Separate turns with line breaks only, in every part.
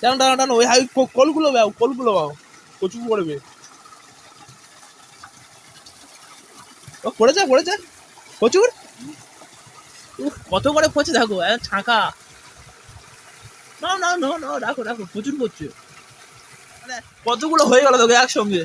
টানো টানো টানো, ওই হাই কলগুলো বাও, কলগুলো বাও, প্রচুর পড়বে। ও পড়েছে পড়েছে প্রচুর, কত করে পড়ছে দেখো, ছাঁকা। না না না না, রাখো রাখো, প্রচুর পড়ছে। কতগুলো হয়ে গেল তোকে একসঙ্গে।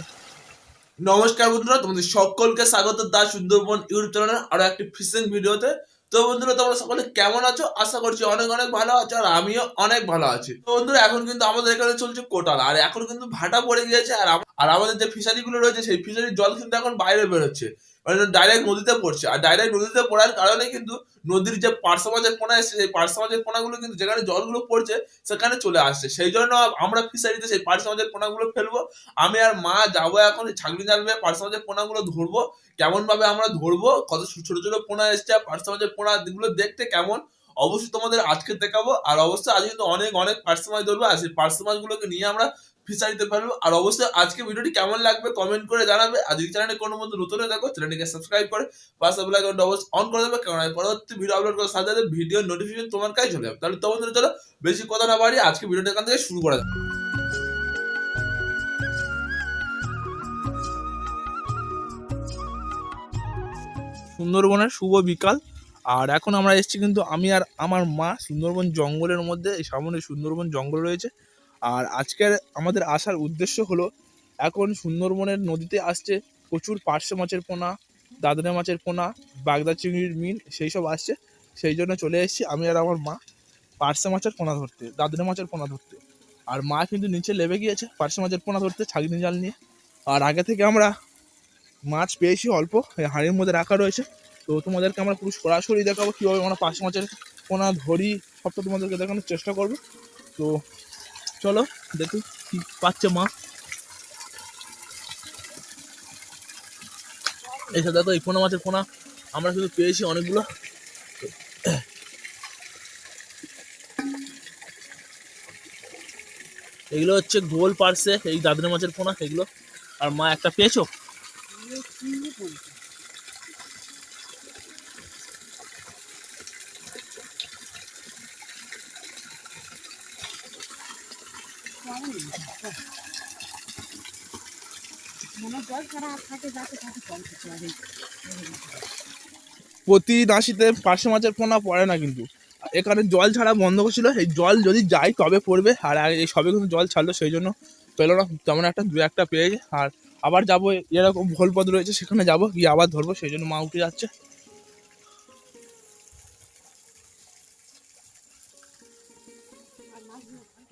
নমস্কার বন্ধুরা, তোমাদের সকলকে স্বাগত দা সুন্দরবন ইউটিউব চ্যানেলে আরো একটি ফিশিং ভিডিওতে। তো বন্ধুরা, তোমরা সকলে কেমন আছো? আশা করছি অনেক অনেক ভালো আছো, আর আমিও অনেক ভালো আছি। তো বন্ধুরা, এখন কিন্তু আমাদের এখানে চলছে কোটাল, আর এখন কিন্তু ভাটা পড়ে গিয়েছে। আর আমাদের যে ফিশারি গুলো রয়েছে, সেই ফিশারির জল কিন্তু এখন বাইরে বেরোচ্ছে, মানে ডাইরেক্ট নদীতে পড়ছে। আর ডাইরেক্ট নদীতে পড়ার কারণে কিন্তু নদীর যে পার্শ্ব মাছের পোনা এসছে, সেই পার্শ্ব মাছের পোনাগুলো কিন্তু যেখানে জলগুলো পড়ছে সেখানে চলে আসছে। সেই জন্য আমরা ফিশারিতে সেই পার্শ্ব মাছের পোনাগুলো ফেলবো। আমি আর মা যাবো এখন ছাগলি জাল নিয়ে পার্শ্ব মাছের পোনাগুলো ধরবো। কেমন ভাবে আমরা ধরবো, কত ছোট ছোট পোনা এসছে, পার্শ্ব মাছের পোনা গুলো দেখতে কেমন, অবশ্যই তোমাদের আজকে দেখাবো। আর অবশ্যই আজকে কিন্তু অনেক অনেক পার্শ্ব মাছ ধরবো, আর সেই পার্শ্ব মাছগুলোকে নিয়ে আমরা ফিশারিতে ফেলবো। আর অবশ্যই আজকে ভিডিওটি কেমন লাগবে কমেন্ট করে জানাবে। আর যদি চ্যানেলে কোনো মতো নতুন হয়ে থাকো, চ্যানেলটিকে সাবস্ক্রাইব করে পাশে বেল আইকনটা অবশ্যই অন করে দেবে, কারণ আমি পরবর্তী ভিডিও আপলোড করার সাথে সাথে ভিডিও নোটিফিকেশন তোমার কাছে চলে যাবে। তাহলে তোমাদের চলো বেশি কথা না বাড়িয়ে আজকে ভিডিওটা এখান থেকে শুরু করা যাক। সুন্দরবনের শুভ বিকাল। আর এখন আমরা এসেছি কিন্তু আমি আর আমার মা সুন্দরবন জঙ্গলের মধ্যে, এই সামনে সুন্দরবন জঙ্গল রয়েছে। আর আজকের আমাদের আসার উদ্দেশ্য হলো, এখন সুন্দরবনের নদীতে আসছে প্রচুর পার্শে মাছের পোনা, দাদনে মাছের পোনা, বাগদা চিংড়ির মিল, সেই সব আসছে। সেই জন্য চলে এসেছি আমি আর আমার মা পার্শে মাছের পোনা ধরতে, দাদনে মাছের পোনা ধরতে। আর মা কিন্তু নিচে লেবে গিয়েছে পার্শে মাছের পোনা ধরতে ছাগনি জাল নিয়ে। আর আগে থেকে আমরা মাছ পেয়েছি অল্প, হাঁড়ির মধ্যে রাখা রয়েছে। তো তোমাদেরকে আমরা পুরো সরাসরি দেখাবো কীভাবে আমরা পার্শে মাছের পোনা ধরি, সবটা তোমাদেরকে দেখানোর চেষ্টা করবো। তো চলো দেখি কি পাচ্ছে মা। এই সাথে দেখো, এই পোনা মাছের পোনা আমরা শুধু পেয়েছি অনেকগুলো। এগুলো হচ্ছে গোল পার্সে, এই দাদনে মাছের পোনা এগুলো। আর মা একটা পেয়েছো? প্রতি নাসিতে পার্শে মাছের পোনা পড়ে না কিন্তু, এখানে জল ছাড়া বন্ধ করছিল। এই জল যদি যায় তবে পড়বে, আর এই সবে কিন্তু জল ছাড়লো, সেই জন্য পেলো না তেমন একটা, দু একটা পেয়েছে। আর আবার যাবো, এরকম ভোলপদ রয়েছে সেখানে যাবো, গিয়ে আবার ধরবো, সেই জন্য মা উঠে যাচ্ছে।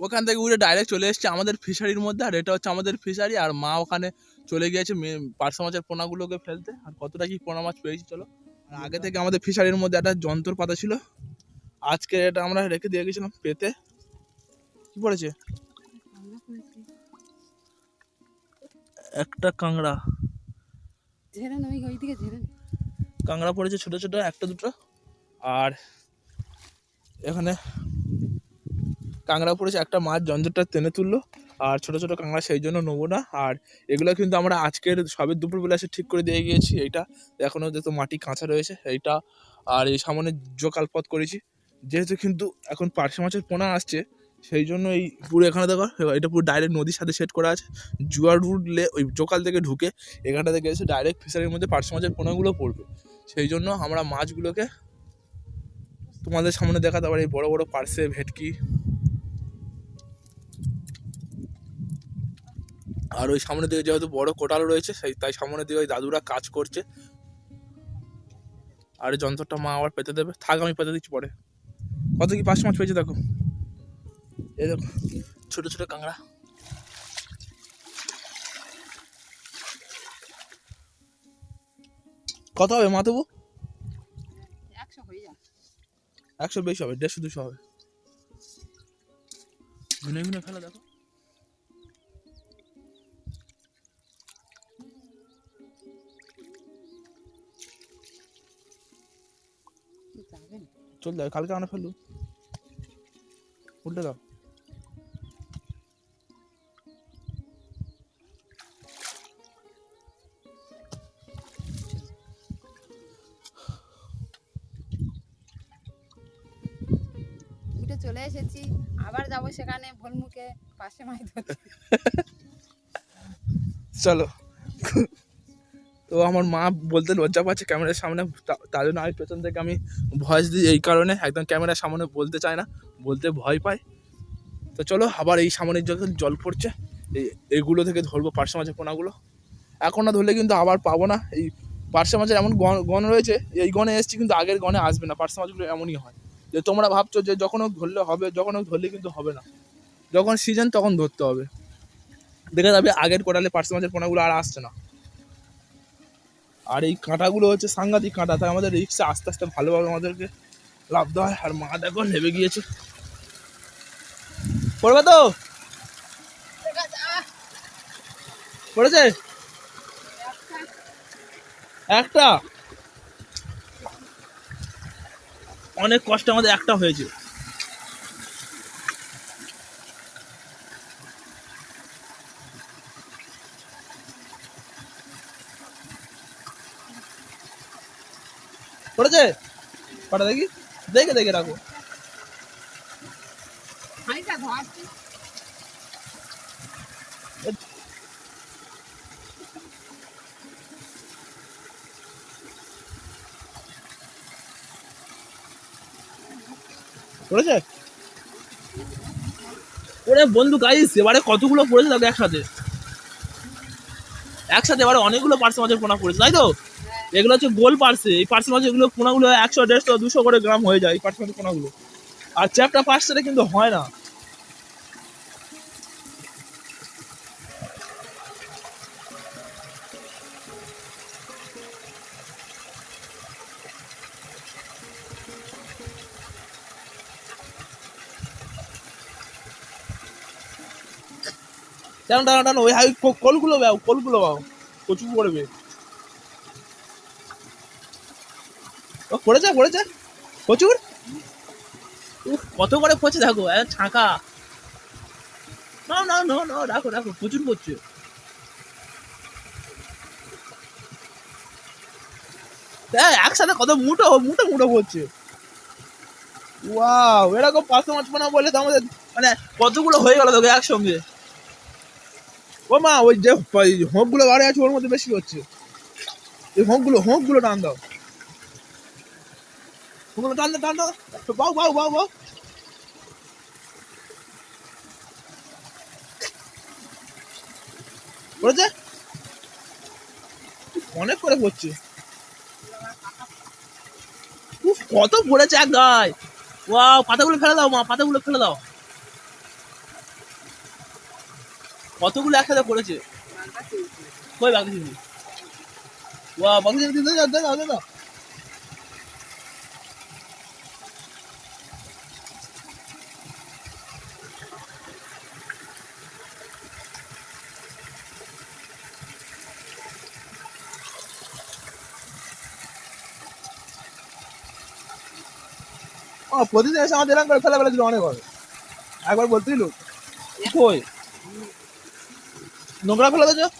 ওখান থেকে উঠে ডাইরেক্ট চলে এসছে আমাদের ফিশারির মধ্যে। আর এটা হচ্ছে আমাদের ফিশারি, আর মা ওখানে চলে গিয়েছে পার্শে মাছের পোনাগুলোকে ফেলতে। আর কতটা কি পোনা মাছ পেয়েছি চলো। আর আগে থেকে আমাদের ফিশারির মধ্যে একটা যন্ত্র পাতা ছিল, আজকে এটা আমরা রেখে দিয়ে গেছিলাম পেতে। কি পড়েছে? একটা কাঁকড়া, কাঁকড়া পড়েছে ছোট ছোট একটা দুটো। আর এখানে কাঁকড়া পড়েছে, একটা মাছ যন্ত্রটা টেনে তুললো। আর ছোট ছোট কাঁকড়া, সেই জন্য নেবো না। আর এগুলো কিন্তু আমরা আজকের সবে দুপুরবেলা এসে ঠিক করে দিয়ে গিয়েছি। এইটা এখনো যেহেতু মাটি কাঁচা রয়েছে এইটা, আর এই সামনে জোকাল পথ করেছি। যেহেতু কিন্তু এখন পার্শে মাছের পোনা আসছে, সেই জন্য এই পুরো এখানে দেখো, এটা পুরো ডাইরেক্ট নদীর সাথে সেট করা আছে। জুয়ার উঠলে ওই জোকাল থেকে ঢুকে এখানটা থেকে এসে ডাইরেক্ট ফিশারির মধ্যে পার্শে মাছের পোনাগুলো পড়বে। সেই জন্য আমরা মাছগুলোকে তোমাদের সামনে দেখাতে পারি, বড় বড় পার্শে, ভেটকি। আর ওই সামনের দিকে যেহেতু বড় কোটাল রয়েছে, সেই তাই সামনের দিকে ওই দাদুরা কাজ করছে। আর এই যন্ত্রটা মা আবার পেতে দেবে, থাক আমি পেতে দিচ্ছি পরে। কত কি পার্শে মাছ পেয়েছে দেখো, এই দেখো ছোট ছোট কাঁকড়া। কত হবে মা তবু? 100 বেশি হবে, 150-200 হবে। গুনে গুনে ফেলা দেখো। চল দাও, কালকে আনা ফেলু, উল্টে দাও।
চলে এসেছি আবার যাবো সেখানে ভুলমুখে পাশে মাছ ধরতে।
চলো। তো আমার মা বলতে লজ্জা পাচ্ছে ক্যামেরার সামনে, তার জন্য আমি পেছন থেকে আমি ভয়েস দিই, এই কারণে একদম ক্যামেরার সামনে বলতে চায় না, বলতে ভয় পায়। তো চলো, আবার এই সামনের যখন জল পড়ছে এইগুলো থেকে ধরবো পার্শে মাছের পোনাগুলো। এখন না ধরলে কিন্তু আবার পাবো না। এই পার্শে মাছের এমন গণ রয়েছে, এই গণে এসছি কিন্তু আগের গণে আসবে না। পার্শে মাছগুলো এমনই হয় যে তোমরা ভাবছো যে যখন হোক ধরলে হবে, যখন হোক ধরলে কিন্তু হবে না। যখন সিজন তখন ধরতে হবে। দেখা যাবে আগের কোটালে পার্শে মাছের পোনাগুলো আর আসছে না। আর এই কাঁটাগুলো হচ্ছে সাংঘাতিক কাঁটা, তাই আমাদের রিক্সে আস্তে আস্তে ভালোভাবে আমাদেরকে লাভতে হয়। আর মা দেখো নেমে গিয়েছে, পড়বে তো, পড়েছে একটা, অনেক কষ্ট আমাদের একটা হয়েছে। পড়েছে কটা দেখি, দেখে দেখে রাখো।
হাঁড়িটা ধরছি।
পড়েছে ওরে বন্ধু গাইস, এবারে কতগুলো পড়েছে দেখো একসাথে, একসাথে এবারে অনেকগুলো পার্সে মাছের পোনা পড়েছে, তাই তো? এগুলো হচ্ছে গোল পার্সে। এই পার্সে মাছের এগুলো পোনাগুলো 100, 150, 200 করে গ্রাম হয়ে যায় এই পার্সে মাছের পোনাগুলো। আর চ্যাপটা পার্সেটা কিন্তু হয় না। টানো টানো টানো, ওই হাই কলগুলো বাও, কলগুলো বাও, প্রচুর পড়বে। ও পড়েছে পড়েছে প্রচুর। কত করে পড়ছে দেখো, ছাঁকা। নাও নাও নাও নাও, রাখো রাখো, প্রচুর পড়ছে। একসাথে কত মুঠো মুঠো মুঠো পড়ছে। ওয়াও, এরকম পাঁচশো মাছ পোনা বলে তো আমাদের মানে কতগুলো হয়ে গেল তোকে একসঙ্গে। ও মা, ওই যে হোঁকগুলো বাড়ে আছে ওর মধ্যে বেশি হচ্ছে। এই হোঁকগুলো টান দাও, হোঁকগুলো টান দাও টান দাও, বাউ বাউ বাউ বাউ। পড়েছে অনেক করে পড়ছে। উফ, কত পড়েছে এক গায়ে। ওয়াও, পাতাগুলো ফেলে দাও মা, পাতাগুলো ফেলে দাও। কতগুলো একসাথে পড়েছে। কই বাগদা চিংড়ি? ওয়া, বাগদা চিংড়ি দাও দাও দাও দাও। প্রতিদিন এসে আমাদের এরকম করে ফেলে ফেলেছিল অনেক হবে। একবার বলছিল কই নোংরা ফেলে দিয়েছ।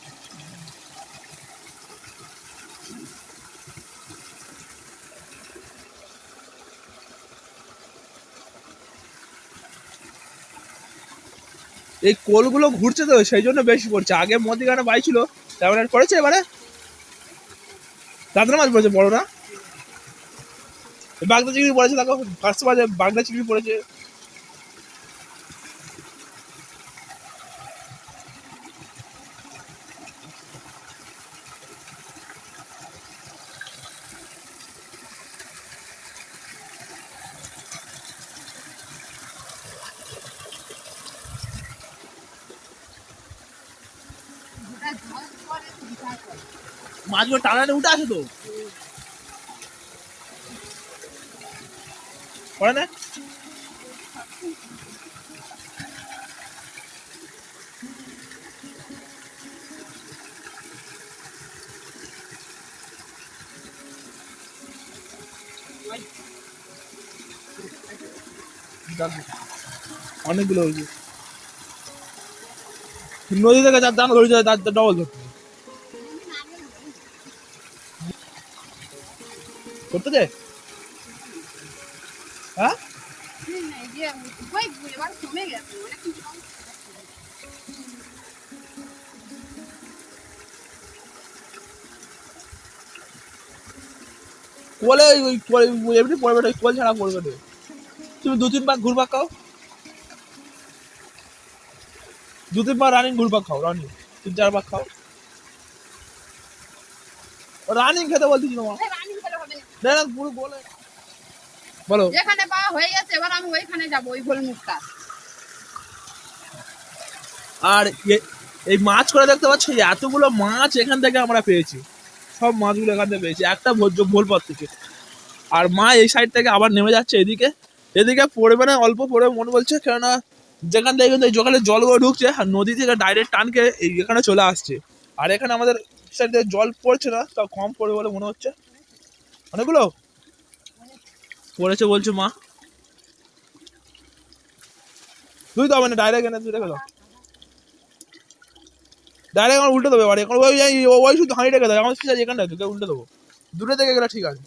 এই কোলগুলো ঘুরছে তো সেই জন্য বেশি পড়ছে। আগে মদিখানে বাই ছিল তেমন পড়েছে, এবারে দাদরা মাছ পড়েছে বড় না। বাগদা চিংড়ি পড়েছে দেখো, ফার্স্ট মাঝে বাগদা চিংড়ি পড়েছে। মাছগুলো টানাটা উঠে আসে তো পড়ে না। অনেকগুলো হয়েছে নদী থেকে, যার দাম ধরে যায় তার ডবল ধরতে করতে দে। হ্যাঁ
দিয়ে ওই এবার কমে গেছে অনেক কিছু কম।
কোলে এমনি পড়বে না, কোল ছাড়া পড়বে না। তুমি 2-3 বার ঘুরপাক খাও, 2-3 বার রানিং ঘুরপাক খাও, রানিং 3-4 বার খাও। রানিং খেতে বলতেছি না মা,
এই রানিং খেলে হবে না।
না না পুরো গোলে। বলো।
যেখানে পাওয়া হয়ে গেছে এবার আমি ওইখানে যাব, ওই গোলমুখটা।
আর এই মাছ করে দেখতে পাচ্ছ, এই এতগুলো মাছ এখান থেকে আমরা পেয়েছি, সব মাছগুলো এখান থেকে পেয়েছি একটা ভোল পথ থেকে। আর মা এই সাইড থেকে আবার নেমে যাচ্ছে এদিকে, এদিকে পড়বে না, অল্প পড়বে মনে বলছে, কেননা যেখান থেকে কিন্তু এই যেখানে জলগুলো ঢুকছে আর নদী থেকে ডাইরেক্ট টানকে এই এখানে চলে আসছে। আর এখানে আমাদের সাইড থেকে জল পড়ছে না, তা কম পড়বে বলে মনে হচ্ছে। অনেকগুলো পড়েছে বলছে মা। তুই তো হবে না, ডাইরেক্ট এনে তুই রেখে দাও, ডাইরেক্ট আমার উল্টে দেবে। এবার এখন ওই শুধু হাঁড়ি রেখে দেয়, আমার ফিস আছে এখানটায়, তোকে উল্টে দেবো। দূরে থেকে গেলে ঠিক আছে।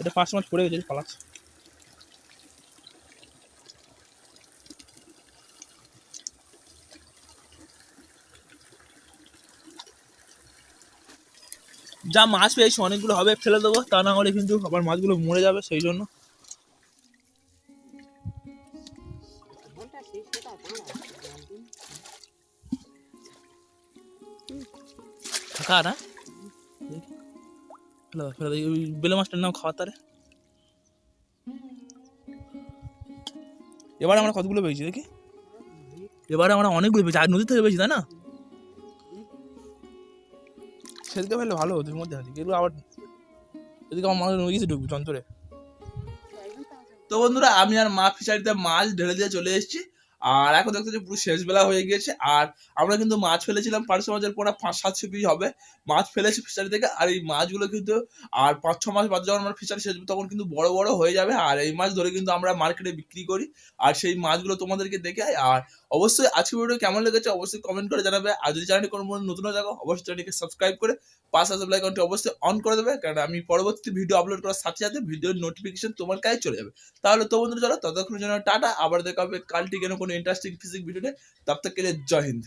এটা ফার্স্ট ম্যাচ পড়ে গেছে, পালাচ্ছে। যা মাছ পেয়েছি অনেকগুলো হবে, ফেলে দেবো, তা না হলে কিন্তু আবার মাছগুলো মরে যাবে, সেই জন্য। ফাঁকা না, ফেলে দাও, ফেলে দাও। ওই বেলে মাছটার নাম খাওয়া তারে। এবারে আমরা কতগুলো পেয়েছি দেখি, এবারে আমরা অনেকগুলো পেয়েছি, আর নদী থেকে পেয়েছি তাই না। সেদিকে ফেললে ভালো হতো, মধ্যে আছে এগুলো আবার, এদিকে আমার মানুষ নদী গেছে ঢুকবে যন্ত্রে। তো বন্ধুরা, আমি আর মা ফিশারিতে মাছ ঢেলে দিয়ে চলে এসেছি। আর এখন দেখতে যে পুরো শেষ বেলা হয়ে গিয়েছে। আর আমরা কিন্তু মাছ ফেলেছিলাম 500 মাছের পরে 500-700 পিস হবে মাছ ফেলেছি ফিশারি থেকে। আর এই মাছগুলো কিন্তু আর 5-6 মাস বাদ যখন আমরা ফিশারি শেষ তখন কিন্তু বড় বড় হয়ে যাবে। আর এই মাছ ধরে কিন্তু আমরা মার্কেটে বিক্রি করি। আর সেই মাছগুলো তোমাদেরকে দেখে। আর অবশ্যই আজকে ভিডিও কেমন লেগেছে অবশ্যই কমেন্ট করে জানাবে। আর যদি চ্যানেলটি কোনো নতুন হয়ে থাকো অবশ্যই চ্যানেলটিকে সাবস্ক্রাইব করে পাশে আসা বেল আইকনটি অবশ্যই অন করে দেবে, কারণ আমি পরবর্তী ভিডিও আপলোড করার সাথে সাথে ভিডিওর নোটিফিকেশন তোমার কাছে চলে যাবে। তাহলে তো বন্ধুরা চলো ততক্ষণের জন্য টাটা, আবার দেখা হবে কালটি কেন কোনো ইন্টারেস্টিং ফিজিক্স ভিডিওতে। তব তক के लिए जय हिंद।